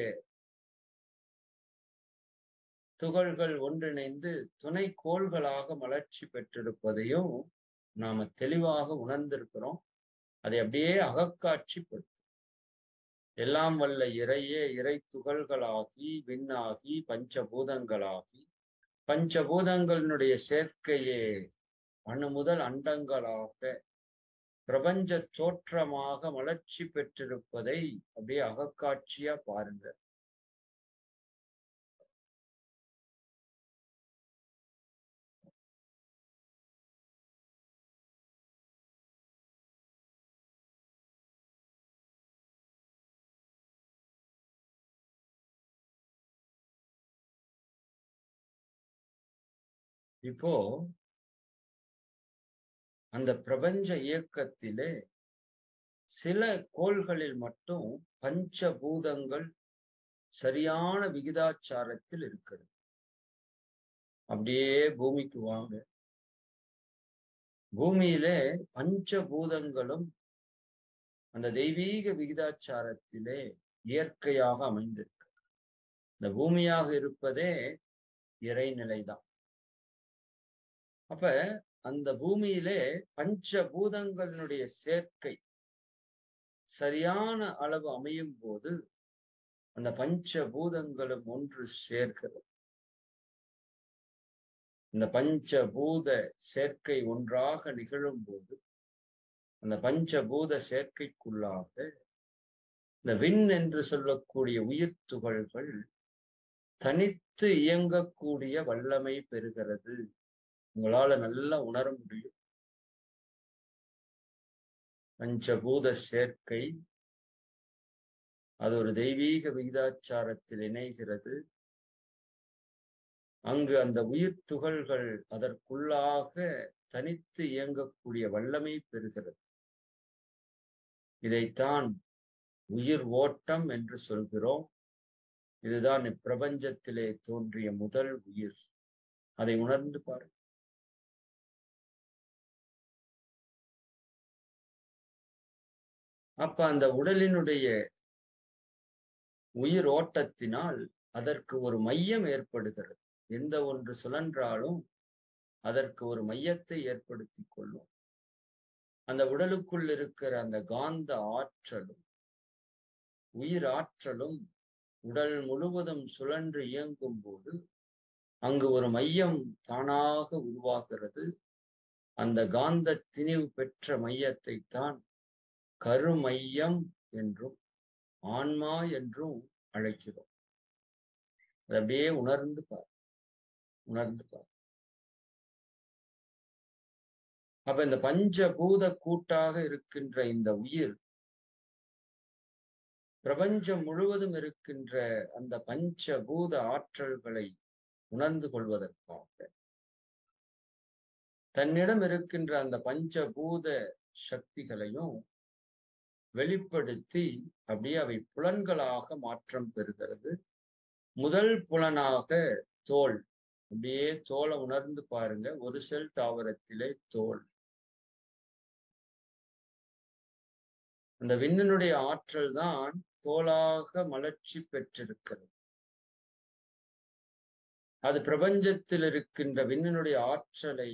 துகள்கள் ஒன்றிணைந்து துணை கோள்களாக மலர்ச்சி பெற்றிருப்பதையும் நாம தெளிவாக உணர்ந்திருக்கிறோம். அதை அப்படியே அகக்காட்சிப்படுத்தும். எல்லாம் வல்ல இறையே இறை துகள்களாகி விண்ணாகி பஞ்சபூதங்களாகி பஞ்சபூதங்களினுடைய சேர்க்கையே அணு முதல் அண்டங்களாக பிரபஞ்ச தோற்றமாக வளர்ச்சி பெற்றிருப்பதை அப்படியே அகக்காட்சியா பாருங்க. இப்போ அந்த பிரபஞ்ச இயக்கத்திலே சில கோள்களில் மட்டும் பஞ்சபூதங்கள் சரியான விகிதாச்சாரத்தில் இருக்கிறது. அப்படியே பூமிக்கு வாங்க. பூமியிலே பஞ்சபூதங்களும் அந்த தெய்வீக விகிதாச்சாரத்திலே இயற்கையாக அமைந்திருக்கு. இந்த பூமியாக இருப்பதே இறைநிலைதான். அப்ப அந்த பூமியிலே பஞ்சபூதங்களினுடைய சேர்க்கை சரியான அளவு அமையும் போது அந்த பஞ்சபூதங்களும் ஒன்று சேர்க்கிறது. இந்த பஞ்சபூத சேர்க்கை ஒன்றாக நிகழும் போது அந்த பஞ்சபூத சேர்க்கைக்குள்ளாக இந்த விண் என்று சொல்லக்கூடிய உயிர் துகள்கள் தனித்து இயங்கக்கூடிய வல்லமை பெறுகிறது. உங்களால நல்லா உணர முடியும். பஞ்சபூத சேர்க்கை அது ஒரு தெய்வீக விகிதாச்சாரத்தில் இணைகிறது. அங்கு அந்த உயிர் துகள்கள் அதற்குள்ளாக தனித்து இயங்கக்கூடிய வல்லமை பெறுகிறது. இதைத்தான் உயிர் ஓட்டம் என்று சொல்கிறோம். இதுதான் இப்பிரபஞ்சத்திலே தோன்றிய முதல் உயிர். அதை உணர்ந்து பாருங்கள். அப்ப அந்த உடலினுடைய உயிர் ஓட்டத்தினால் அதற்கு ஒரு மையம் ஏற்படுகிறது. எந்த ஒன்று சுழன்றாலும் அதற்கு ஒரு மையத்தை ஏற்படுத்தி கொள்ளும். அந்த உடலுக்குள் இருக்கிற அந்த காந்த ஆற்றலும் உயிர் ஆற்றலும் உடல் முழுவதும் சுழன்று இயங்கும் போது அங்கு ஒரு மையம் தானாக உருவாகிறது. அந்த காந்த திணிவு பெற்ற மையத்தை தான் கருமையம் என்றும் ஆன்மா என்றும் அழைக்கிறோம். அது அப்படியே உணர்ந்து பார். அப்ப இந்த பஞ்சபூத கூட்டாக இருக்கின்ற இந்த உயிர் பிரபஞ்சம் முழுவதும் இருக்கின்ற அந்த பஞ்சபூத ஆற்றல்களை உணர்ந்து கொள்வதற்காக தன்னிடம் இருக்கின்ற அந்த பஞ்சபூத சக்திகளையும் வெளிப்படுத்தி அப்படியே அவை புலன்களாக மாற்றம் பெறுகிறது. முதல் புலனாக தோல். அப்படியே தோலை உணர்ந்து பாருங்க. ஒரு செல் தாவரத்திலே தோல். அந்த விண்ணினுடைய ஆற்றல் தான் தோலாக மலர்ச்சி பெற்றிருக்கிறது. அது பிரபஞ்சத்தில் இருக்கின்ற விண்ணினுடைய ஆற்றலை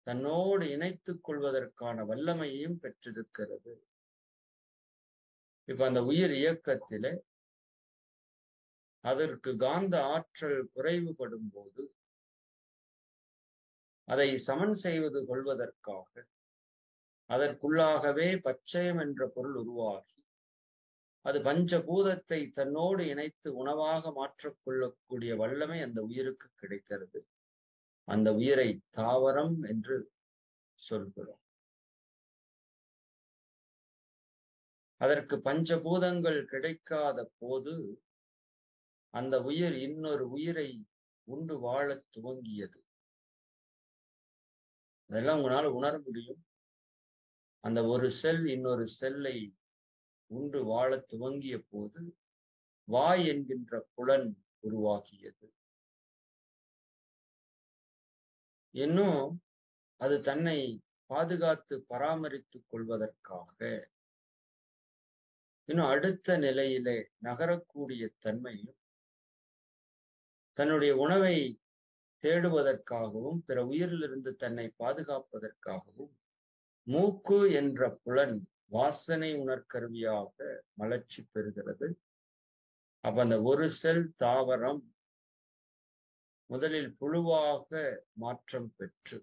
தன்னோடு இணைத்துக் கொள்வதற்கான வல்லமையையும் பெற்றிருக்கிறது. இப்ப அந்த உயிர் இயக்கத்திலே அதற்கு காந்த ஆற்றல் குறைவுபடும் போது அதை சமன் செய்வது கொள்வதற்காக அதற்குள்ளாகவே பச்சையம் என்ற பொருள் உருவாகி அது பஞ்சபூதத்தை தன்னோடு இணைத்து உணவாக மாற்றிக்கொள்ளக்கூடிய வல்லமை அந்த உயிருக்கு கிடைக்கிறது. அந்த உயிரை தாவரம் என்று சொல்கிறோம். அதற்கு பஞ்சபூதங்கள் கிடைக்காத போது அந்த உயிர் இன்னொரு உயிரை உண்டு வாழ துவங்கியது. அதெல்லாம் உங்களால உணர முடியும். அந்த ஒரு செல் இன்னொரு செல்லை உண்டு வாழ துவங்கிய போது வாய் என்கின்ற புலன் உருவாகியது. இன்னும் அது தன்னை பாதுகாத்து பராமரித்துக் கொள்வதற்காக இன்னும் அடுத்த நிலையிலே நகரக்கூடிய தன்மையும் தன்னுடைய உணவை தேடுவதற்காகவும் பிற உயிரிலிருந்து தன்னை பாதுகாப்பதற்காகவும் மூக்கு என்ற புலன் வாசனை உணர்கருவியாக மலர்ச்சி பெறுகிறது. அப்ப அந்த ஒரு செல் தாவரம் முதலில் புழுவாக மாற்றம் பெற்று,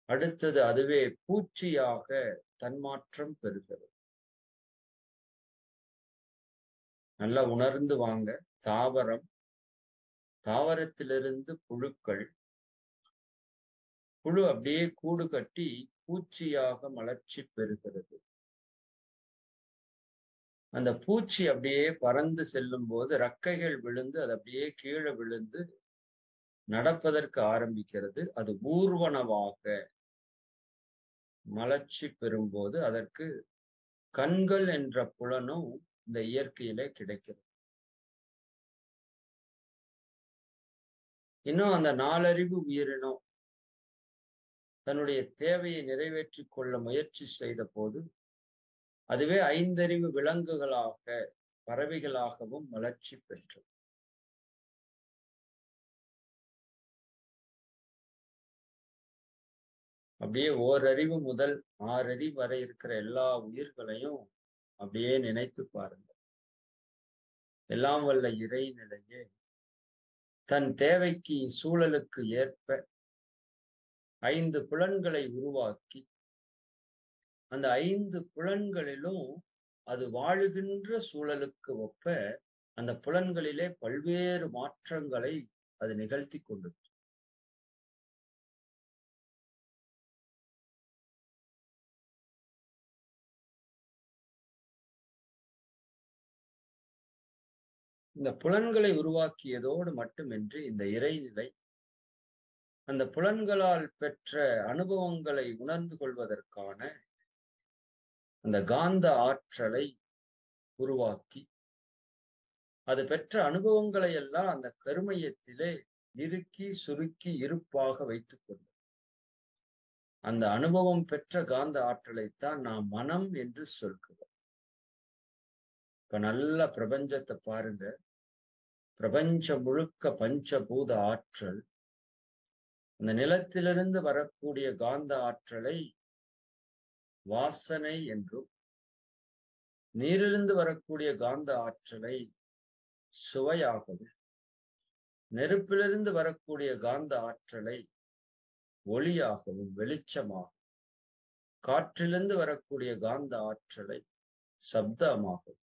அடுத்தது அதுவே பூச்சியாக தன்மாற்றம் பெறுகிறது. நல்லா உணர்ந்து வாங்க. தாவரத்திலிருந்து புழுக்கள், புழு அப்படியே கூடு கட்டி பூச்சியாக மலர்ச்சி பெறுகிறது. அந்த பூச்சி அப்படியே பறந்து செல்லும் போது ரெக்கைகள் விழுந்து அது அப்படியே கீழே விழுந்து நடப்பதற்கு ஆரம்பிக்கிறது. அது ஊர்வனவாக மலர்ச்சி பெறும்போது அதற்கு கண்கள் என்ற புலனும் இந்த இயற்கையிலே கிடைக்கிறது. இன்னும் அந்த நாலறிவு உயிரினம் தன்னுடைய தேவையை நிறைவேற்றிக் கொள்ள முயற்சி செய்த போது அதுவே ஐந்தறிவு விலங்குகளாக, பறவைகளாகவும் மலர்ச்சி பெற்றது. அப்படியே ஓரறிவு முதல் 6 அறிவு வரை இருக்கிற எல்லா உயிர்களையும் அப்படியே நினைத்து பாருங்க. எல்லாம் வல்ல இறைநிலையே தன் தேவைக்கு சூழலுக்கு ஏற்ப 5 புலன்களை உருவாக்கி, அந்த 5 புலன்களிலும் அது வாழுகின்ற சூழலுக்கு ஒப்ப அந்த புலன்களிலே பல்வேறு மாற்றங்களை அது நிகழ்த்தி கொண்டு. இந்த புலன்களை உருவாக்கியதோடு மட்டுமின்றி இந்த இறைநிலை அந்த புலன்களால் பெற்ற அனுபவங்களை உணர்ந்து கொள்வதற்கான அந்த காந்த ஆற்றலை உருவாக்கி, அது பெற்ற அனுபவங்களை எல்லாம் அந்த கருமையத்திலே இறுக்கி சுருக்கி இருப்பாக வைத்துக் கொண்டு, அந்த அனுபவம் பெற்ற காந்த ஆற்றலைத்தான் நாம் மனம் என்று சொல்கிறோம். இப்ப நல்ல பிரபஞ்சத்தை பாருங்க. பிரபஞ்சம் முழுக்க பஞ்சபூத ஆற்றல். அந்த நிலத்திலிருந்து வரக்கூடிய காந்த ஆற்றலை வாசனை என்றும், நீரிலிருந்து வரக்கூடிய காந்த ஆற்றலை சுவையாகவும், நெருப்பிலிருந்து வரக்கூடிய காந்த ஆற்றலை ஒளியாகவும் வெளிச்சமாகவும், காற்றிலிருந்து வரக்கூடிய காந்த ஆற்றலை சப்தமாகவும்,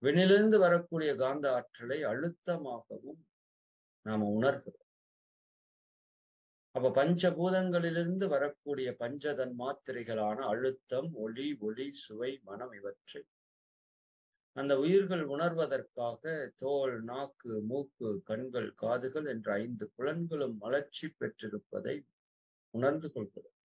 விண்ணிலிருந்து வரக்கூடிய காந்த ஆற்றலை அழுத்தமாகவும் நாம உணர்கிறோம். அப்ப பஞ்சபூதங்களிலிருந்து வரக்கூடிய பஞ்சதன் மாத்திரைகளான அழுத்தம், ஒளி, சுவை, மனம் இவற்றை அந்த உயிர்கள் உணர்வதற்காக தோல், நாக்கு, மூக்கு, கண்கள், காதுகள் என்ற 5 புலன்களும் மலர்ச்சி பெற்றிருப்பதை உணர்ந்து கொள்கிறோம்.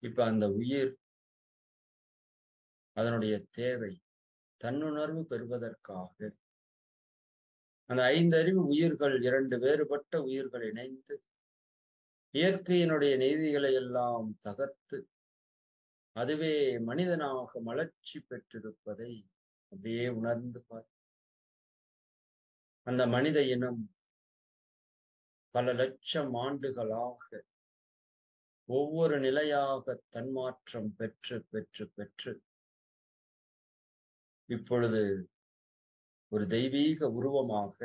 இப்ப அந்த உயிர் அதனுடைய தேவை தன்னுணர்வு பெறுவதற்காக அந்த 5 அறிவு உயிர்கள், 2 வேறுபட்ட உயிர்கள் இணைந்து இயற்கையினுடைய நீதிகளை எல்லாம் தகர்த்து அதுவே மனிதனாக மலர்ச்சி பெற்றிருப்பதை அப்படியே உணர்ந்து பார். அந்த மனித இனம் பல லட்சம் ஆண்டுகளாக ஒவ்வொரு நிலையாக தன்மாற்றம் பெற்று பெற்று பெற்று இப்பொழுது ஒரு தெய்வீக உருவமாக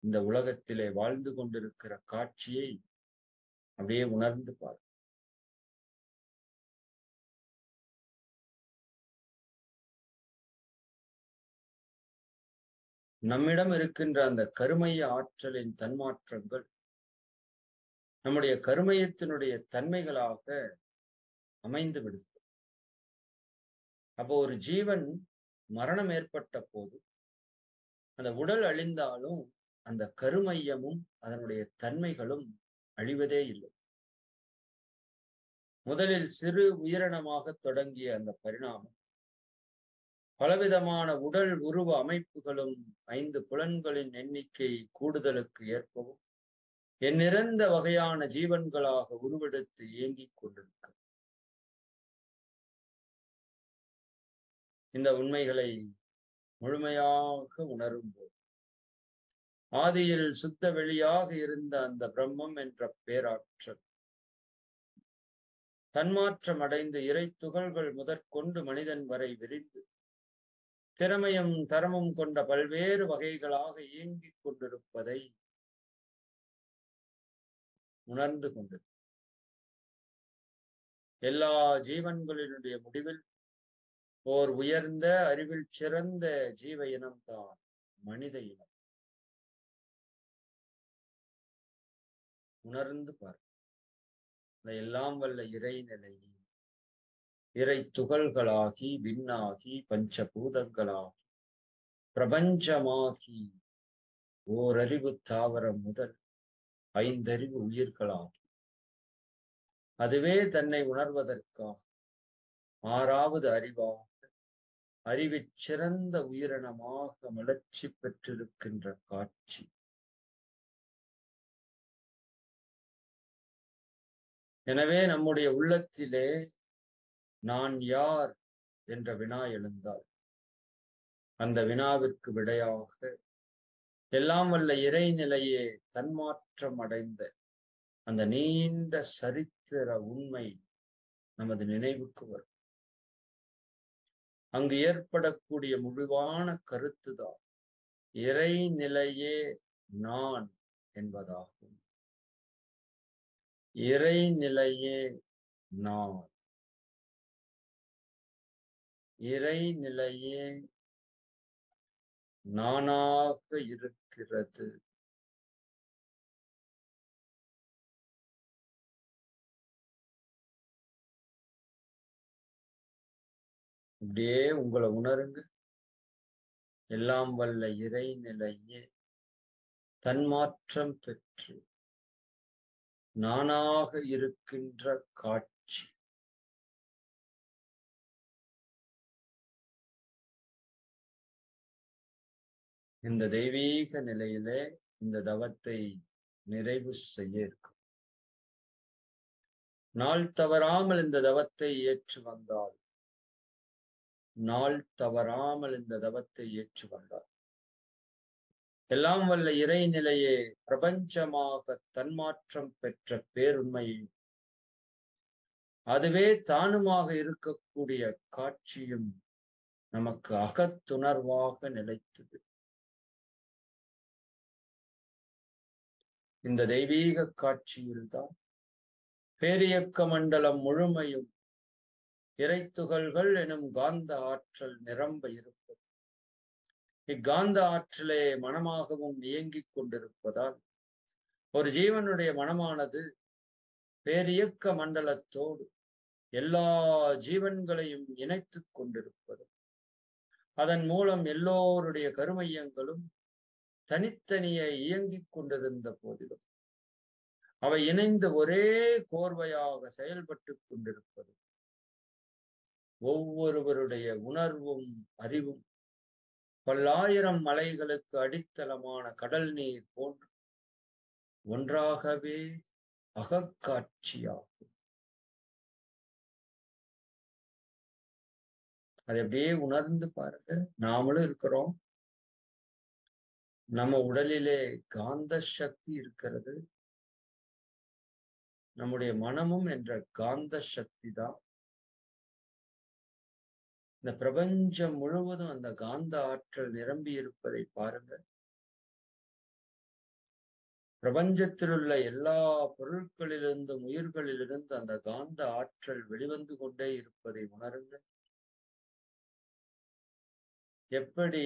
இந்த உலகத்திலே வாழ்ந்து கொண்டிருக்கிற காட்சியை அப்படியே உணர்ந்து பார். நம்மிடம் இருக்கின்ற அந்த கருமைய ஆற்றலின் தன்மாற்றங்கள் நம்முடைய கருமையத்தினுடைய தன்மைகளாக அமைந்து விடுது. அப்போ ஒரு ஜீவன் மரணம் ஏற்பட்ட போது அந்த உடல் அழிந்தாலும் அந்த கருமையமும் அதனுடைய தன்மைகளும் அழிவதே இல்லை. முதலில் சிறு உயிரினமாக தொடங்கிய அந்த பரிணாமம் பலவிதமான உடல் உருவ அமைப்புகளும் 5 புலன்களின் எண்ணிக்கை கூடுதலுக்கு ஏற்பவும் எண்ணிறந்த வகையான ஜீவன்களாக உருவெடுத்து இயங்கிக் கொண்டிருக்கிறது. இந்த உண்மைகளை முழுமையாக உணரும்போது ஆதியில் சுத்த வெளியாக இருந்த அந்த பிரம்மம் என்ற பேராற்றல் தன்மாற்றம் அடைந்து இறை துகள்கள் முதற்கொண்டு மனிதன் வரை விரிந்து திறமையும் தரமும் கொண்ட பல்வேறு வகைகளாக இயங்கிக் கொண்டிருப்பதை உணர்ந்து கொண்டது. எல்லா ஜீவன்களினுடைய முடிவில் ஓர் உயர்ந்த அறிவில் சிறந்த ஜீவ இனம்தான் மனித இனம். உணர்ந்து பார். எல்லாம் வல்ல இறைநிலை இறை துகள்களாகி விண்ணாகி பஞ்சபூதங்களாகி பிரபஞ்சமாகி ஓரறிவு தாவரம் முதல் 5 அறிவு உயிர்களாகி அதுவே தன்னை உணர்வதற்காக 6வது அறிவாக அறிவிற் சிறந்த உயிரினமாக மலர்ச்சி பெற்றிருக்கின்ற காட்சி. எனவே நம்முடைய உள்ளத்திலே நான் யார் என்ற வினா எழுந்தால் அந்த வினாவிற்கு விடையாக எல்லாம் வல்ல இறைநிலையே தன்மாற்றம் அடைந்த அந்த நீண்ட சரித்திர உண்மை நமது நினைவுக்கு வரும். அங்கு ஏற்படக்கூடிய முடிவான கருத்துதான் இறைநிலையே நான் என்பதாகும். இறைநிலையே நான், இறைநிலையே நானாக இருக்கிறது. அப்படியே உங்களை உணருங்க. எல்லாம் வல்ல இறைநிலையே தன்மாற்றம் பெற்று நானாக இருக்கின்ற காட்சி. இந்த தெய்வீக நிலையிலே இந்த தவத்தை நிறைவு செய்ய இருக்கும். நாள் தவறாமல் இந்த தவத்தை ஏற்று வந்தால் எல்லாம் வல்ல இறைநிலையே பிரபஞ்சமாக தன்மாற்றம் பெற்ற பேருண்மையும் அதுவே தானுமாக இருக்கக்கூடிய காட்சியும் நமக்கு அகத்துணர்வாக நிலைத்தது. இந்த தெய்வீக காட்சியில்தான் பேரியக்க மண்டலம் முழுமையும் இறைத்துகள்கள் எனும் காந்த ஆற்றல் நிரம்ப இருப்பது. இக்காந்த ஆற்றலே மனமாகவும் இயங்கிக் கொண்டிருப்பதால் ஒரு ஜீவனுடைய மனமானது பேரியக்க மண்டலத்தோடு எல்லா ஜீவன்களையும் இணைத்துக் கொண்டிருப்பது. அதன் மூலம் எல்லோருடைய கருமையங்களும் தனித்தனியே இயங்கிக் கொண்டிருந்த போதிலும் அவை இணைந்து ஒரே கோர்வையாக செயல்பட்டு கொண்டிருப்பது. ஒவ்வொருவருடைய உணர்வும் அறிவும் பல்லாயிரம் மலைகளுக்கு அடித்தளமான கடல் நீர் போன்று ஒன்றாகவே அகக்காட்சியாகும். அதை அப்படியே உணர்ந்து பாருங்க. நாமளும் இருக்கிறோம். நம்ம உடலிலே காந்த சக்தி இருக்கிறது. நம்முடைய மனமும் என்ற காந்த சக்தி தான். இந்த பிரபஞ்சம் முழுவதும் அந்த காந்த ஆற்றல் நிரம்பி இருப்பதை பாருங்க. பிரபஞ்சத்தில் உள்ள எல்லா பொருட்களிலிருந்தும் உயிர்களிலிருந்து அந்த காந்த ஆற்றல் வெளிவந்து கொண்டே இருப்பதை உணருங்க. எப்படி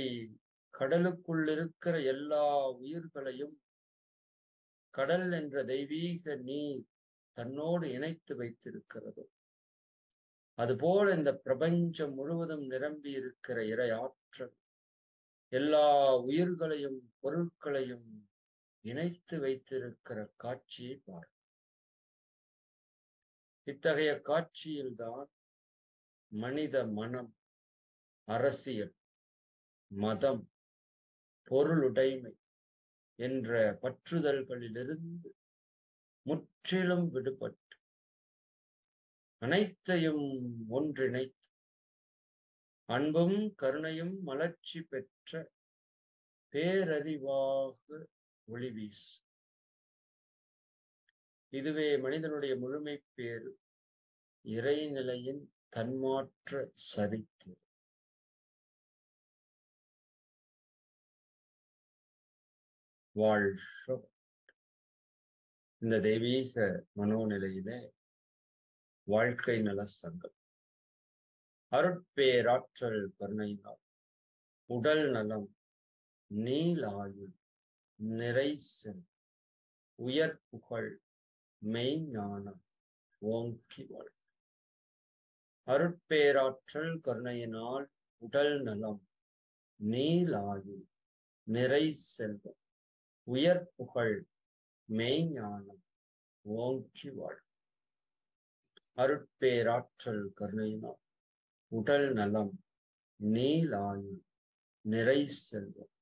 கடலுக்குள் இருக்கிற எல்லா உயிர்களையும் கடல் என்ற தெய்வீக நீர் தன்னோடு இணைத்து வைத்திருக்கிறதோ அதுபோல இந்த பிரபஞ்சம் முழுவதும் நிரம்பி இருக்கிற இறை ஆற்றல் எல்லா உயிர்களையும் பொருட்களையும் இணைத்து வைத்திருக்கிற காட்சியை பார். இத்தகைய காட்சியில்தான் மனித மனம் அரசியல், மதம், பொருளுடைமை என்ற பற்றுதல்களிலிருந்து முற்றிலும் விடுபட்டு அனைத்தையும் ஒன்றிணைத்து அன்பும் கருணையும் மலர்ச்சி பெற்ற பேரறிவாக ஒளி வீசு. இதுவே மனிதனுடைய முழுமை பேறு, இறைநிலையின் தன்மாற்ற சரித்திரம். வாழ்க. இந்த தெய்வீக மனோநிலையிலே வாழ்க்கை நல சங்கம் அருட்பேராற்றல் கருணையினால் உடல் நலம், நீலாயுள், நிறை செல், உயர் புகழ், மெய்ஞானம் ஓங்கி வாழ். அருட்பேராற்றல் கருணையினால் உடல் நலம், நீலாயுள், நிறை செல்வம், உயர் புகழ், மெய்ஞானம் ஓங்கி வாழ். அருட்பேராற்றல் கருணையினால் உடல் நலம், நீலாயுள், நிறை செல்வம்,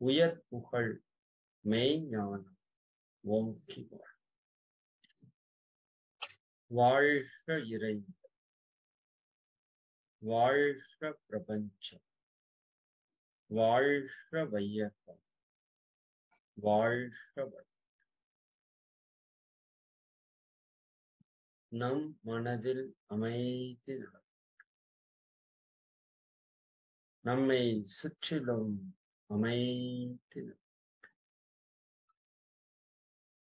உயர் புகழ், மெய்ஞானம் ஓங்கி வாழ். வாழ்க இறை, வாழ்க பிரபஞ்சம், வாழ்க வையகம், வாழ்க வளம். நம் மனதில் அமைதி நலம். நம்மை சுற்றிலும் அமைதி நலம்.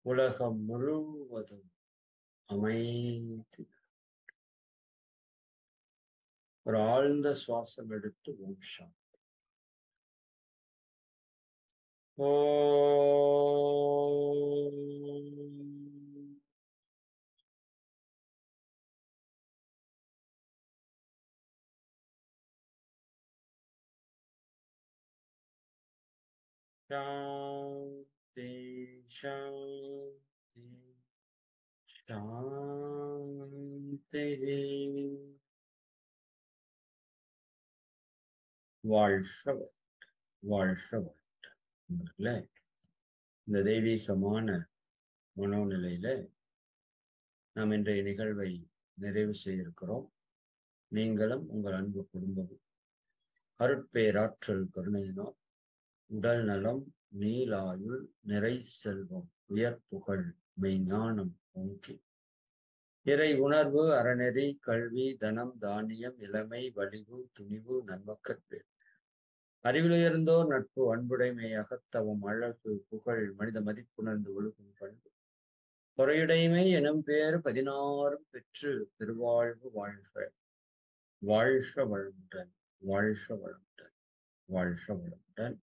உலகம் முழுவதும் அமைதி. ஒரு ஆழ்ந்த சுவாசம் எடுத்து ஓம் சாந்தி. சாந்தி சாந்தி சாந்தி. வாழ்க வாழ்க. இந்த தெய்வீகமான மனோநிலையில நாம் இன்றைய நிகழ்வை நிறைவு செய்திருக்கிறோம். நீங்களும் உங்கள் அன்பு குடும்பமும் அருட்பேராற்றல் கருணையினால் உடல் நலம், நீலாயுள், நிறை செல்வம், உயர் புகழ், மெய்ஞானம் ஓங்கி இறை உணர்வு, அறநெறி, கல்வி, தனம், தானியம், இளமை, வலிவு, துணிவு, நன்மக்கட்பேர், அறிவிலுயர்ந்தோர் நட்பு, அன்புடைமை, அகத்தவம், அழகு, புகழ், மனித மதிப்புணர்ந்து ஒழுகும் பண்பு, பொறையுடைமை எனும் பேர் 16 பெற்று திருவாழ்வு வாழ்க. வாழ்க வளமுடன், வாழ்க வளமுடன், வாழ்க வளமுடன்.